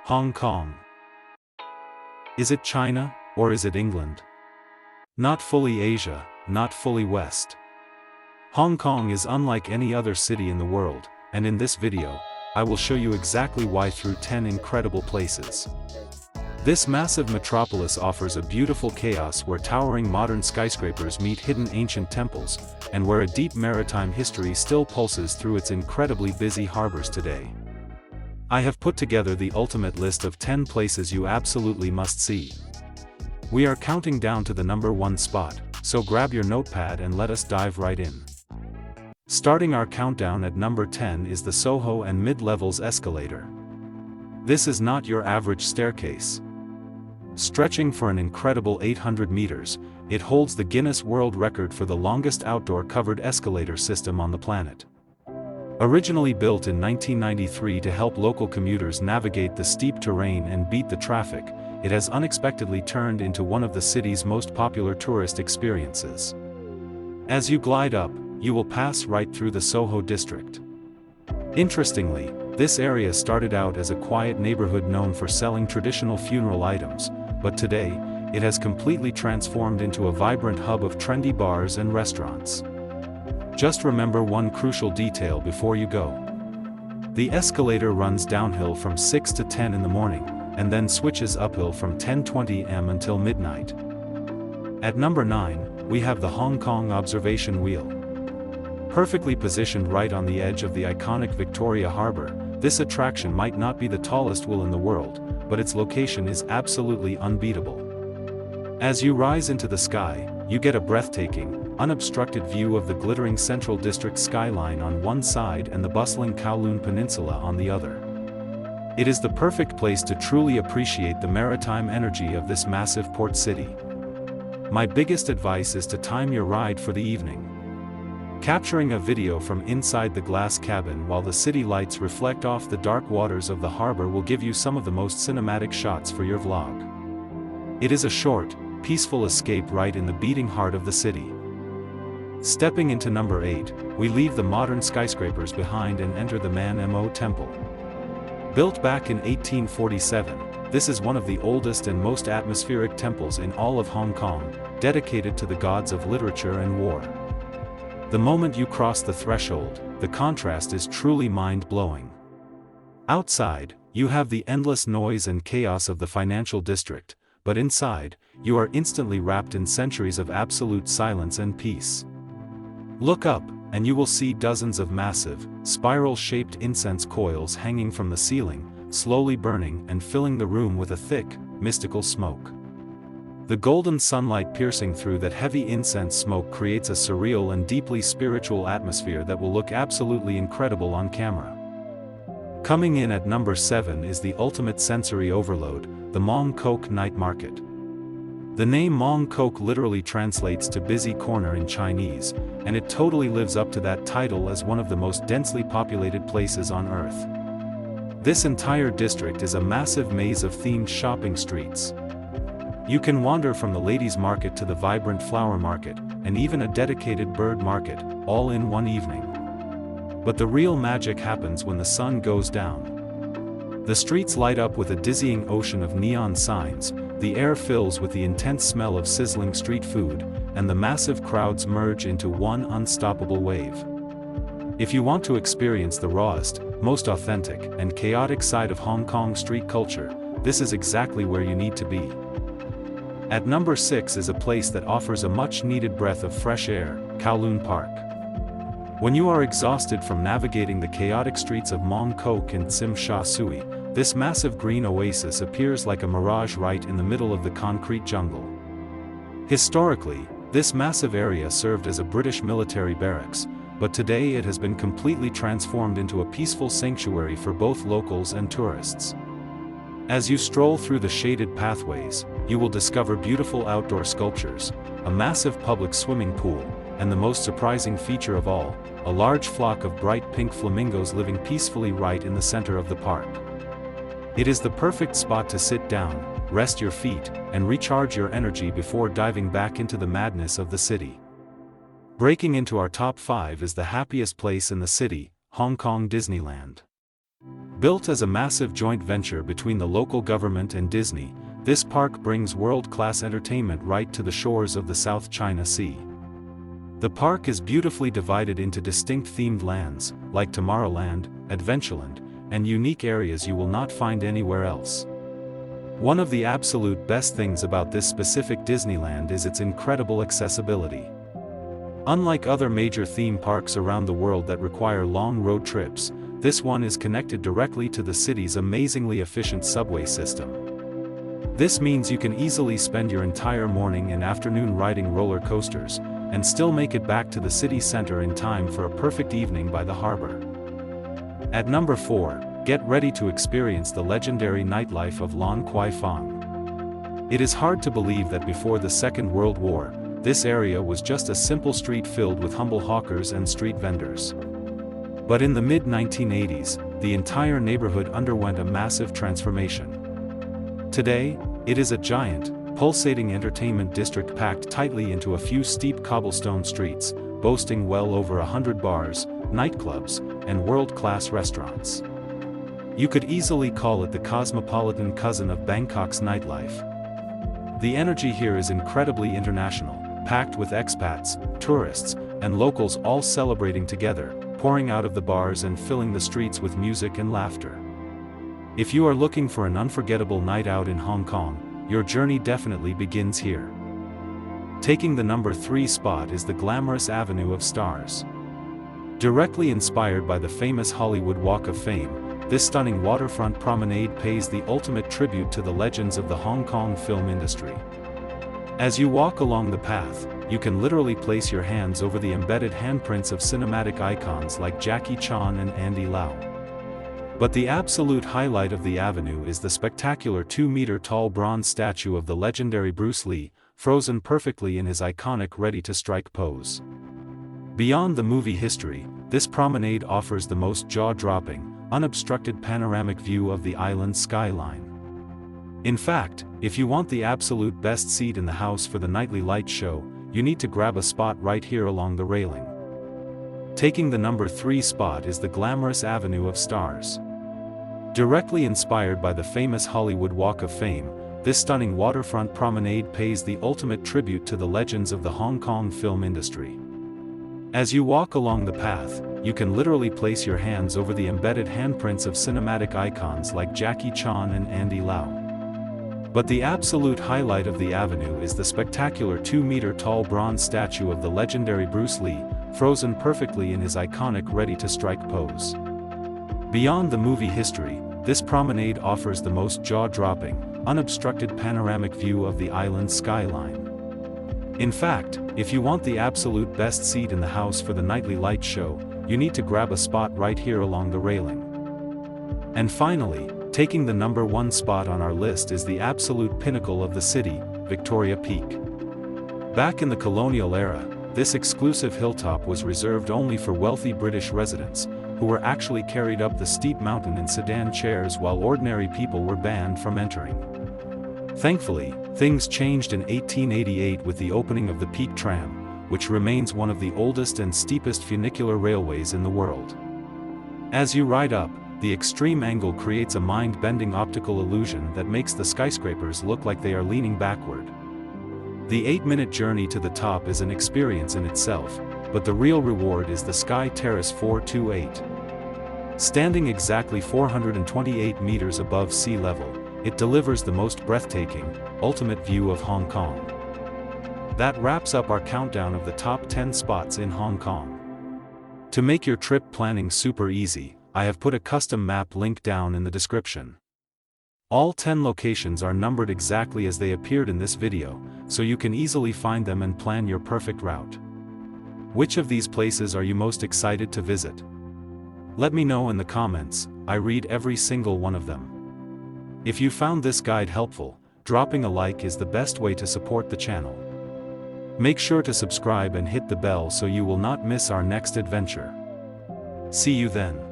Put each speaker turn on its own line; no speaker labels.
Hong Kong. Is it China, or is it England? Not fully Asia, not fully West. Hong Kong is unlike any other city in the world, and in this video, I will show you exactly why through 10 incredible places. This massive metropolis offers a beautiful chaos where towering modern skyscrapers meet hidden ancient temples, and where a deep maritime history still pulses through its incredibly busy harbors today. I have put together the ultimate list of 10 places you absolutely must see. We are counting down to the number 1 spot, so grab your notepad and let us dive right in. Starting our countdown at number 10 is the SoHo and Mid-Levels Escalator. This is not your average staircase. Stretching for an incredible 800 meters, it holds the Guinness World Record for the longest outdoor covered escalator system on the planet. Originally built in 1993 to help local commuters navigate the steep terrain and beat the traffic, it has unexpectedly turned into one of the city's most popular tourist experiences. As you glide up, you will pass right through the Soho district. Interestingly, this area started out as a quiet neighborhood known for selling traditional funeral items, but today, it has completely transformed into a vibrant hub of trendy bars and restaurants. Just remember one crucial detail before you go. The escalator runs downhill from 6 to 10 in the morning, and then switches uphill from 10:20 am until midnight. At number 9, we have the Hong Kong Observation Wheel. Perfectly positioned right on the edge of the iconic Victoria Harbour, this attraction might not be the tallest wheel in the world, but its location is absolutely unbeatable. As you rise into the sky, you get a breathtaking, unobstructed view of the glittering Central District skyline on one side and the bustling Kowloon Peninsula on the other. It is the perfect place to truly appreciate the maritime energy of this massive port city. My biggest advice is to time your ride for the evening. Capturing a video from inside the glass cabin while the city lights reflect off the dark waters of the harbor will give you some of the most cinematic shots for your vlog. It is a short, peaceful escape right in the beating heart of the city. Stepping into number 8, we leave the modern skyscrapers behind and enter the Man Mo Temple. Built back in 1847, this is one of the oldest and most atmospheric temples in all of Hong Kong, dedicated to the gods of literature and war. The moment you cross the threshold, the contrast is truly mind-blowing. Outside, you have the endless noise and chaos of the financial district, but inside, you are instantly wrapped in centuries of absolute silence and peace. Look up, and you will see dozens of massive, spiral-shaped incense coils hanging from the ceiling, slowly burning and filling the room with a thick, mystical smoke. The golden sunlight piercing through that heavy incense smoke creates a surreal and deeply spiritual atmosphere that will look absolutely incredible on camera. Coming in at number 7 is the ultimate sensory overload, the Mong Kok Night Market. The name Mong Kok literally translates to busy corner in Chinese, and it totally lives up to that title as one of the most densely populated places on Earth. This entire district is a massive maze of themed shopping streets. You can wander from the ladies' market to the vibrant flower market, and even a dedicated bird market, all in one evening. But the real magic happens when the sun goes down. The streets light up with a dizzying ocean of neon signs, the air fills with the intense smell of sizzling street food, and the massive crowds merge into one unstoppable wave. If you want to experience the rawest, most authentic, and chaotic side of Hong Kong street culture, this is exactly where you need to be. At number 6 is a place that offers a much-needed breath of fresh air, Kowloon Park. When you are exhausted from navigating the chaotic streets of Mong Kok and Tsim Sha Tsui, this massive green oasis appears like a mirage right in the middle of the concrete jungle. Historically, this massive area served as a British military barracks, but today it has been completely transformed into a peaceful sanctuary for both locals and tourists. As you stroll through the shaded pathways, you will discover beautiful outdoor sculptures, a massive public swimming pool, and the most surprising feature of all, a large flock of bright pink flamingos living peacefully right in the center of the park. It is the perfect spot to sit down, rest your feet, and recharge your energy before diving back into the madness of the city. Breaking into our top 5 is the happiest place in the city, Hong Kong Disneyland. Built as a massive joint venture between the local government and Disney, this park brings world-class entertainment right to the shores of the South China Sea. The park is beautifully divided into distinct themed lands, like Tomorrowland, Adventureland, and unique areas you will not find anywhere else. One of the absolute best things about this specific Disneyland is its incredible accessibility. Unlike other major theme parks around the world that require long road trips, this one is connected directly to the city's amazingly efficient subway system. This means you can easily spend your entire morning and afternoon riding roller coasters, and still make it back to the city center in time for a perfect evening by the harbor. At number 4, get ready to experience the legendary nightlife of Lan Kwai Fong. It is hard to believe that before the Second World War, this area was just a simple street filled with humble hawkers and street vendors. But in the mid-1980s, the entire neighborhood underwent a massive transformation. Today, it is a giant, pulsating entertainment district packed tightly into a few steep cobblestone streets, boasting well over 100 bars, nightclubs, and world-class restaurants. You could easily call it the cosmopolitan cousin of Bangkok's nightlife. The energy here is incredibly international, packed with expats, tourists, and locals all celebrating together, pouring out of the bars and filling the streets with music and laughter. If you are looking for an unforgettable night out in Hong Kong, your journey definitely begins here. Taking the number 3 spot is the glamorous Avenue of Stars. Directly inspired by the famous Hollywood Walk of Fame, this stunning waterfront promenade pays the ultimate tribute to the legends of the Hong Kong film industry. As you walk along the path, you can literally place your hands over the embedded handprints of cinematic icons like Jackie Chan and Andy Lau. But the absolute highlight of the avenue is the spectacular 2-meter-tall bronze statue of the legendary Bruce Lee, frozen perfectly in his iconic ready-to-strike pose. Beyond the movie history, this promenade offers the most jaw-dropping, unobstructed panoramic view of the island's skyline. In fact, if you want the absolute best seat in the house for the nightly light show, you need to grab a spot right here along the railing. Taking the number 3 spot is the glamorous Avenue of Stars. Directly inspired by the famous Hollywood Walk of Fame, this stunning waterfront promenade pays the ultimate tribute to the legends of the Hong Kong film industry. As you walk along the path, you can literally place your hands over the embedded handprints of cinematic icons like Jackie Chan and Andy Lau. But the absolute highlight of the avenue is the spectacular 2-meter-tall bronze statue of the legendary Bruce Lee, frozen perfectly in his iconic ready-to-strike pose. Beyond the movie history, this promenade offers the most jaw-dropping, unobstructed panoramic view of the island's skyline. In fact, if you want the absolute best seat in the house for the nightly light show, you need to grab a spot right here along the railing. And finally, taking the number 1 spot on our list is the absolute pinnacle of the city, Victoria Peak. Back in the colonial era, this exclusive hilltop was reserved only for wealthy British residents, who were actually carried up the steep mountain in sedan chairs while ordinary people were banned from entering. Thankfully, things changed in 1888 with the opening of the Peak Tram, which remains one of the oldest and steepest funicular railways in the world. As you ride up, the extreme angle creates a mind-bending optical illusion that makes the skyscrapers look like they are leaning backward. The 8-minute journey to the top is an experience in itself, but the real reward is the Sky Terrace 428. Standing exactly 428 meters above sea level, it delivers the most breathtaking, ultimate view of Hong Kong. That wraps up our countdown of the top 10 spots in Hong Kong. To make your trip planning super easy, I have put a custom map link down in the description. All 10 locations are numbered exactly as they appeared in this video, so you can easily find them and plan your perfect route. Which of these places are you most excited to visit? Let me know in the comments. I read every single one of them. If you found this guide helpful, dropping a like is the best way to support the channel. Make sure to subscribe and hit the bell so you will not miss our next adventure. See you then.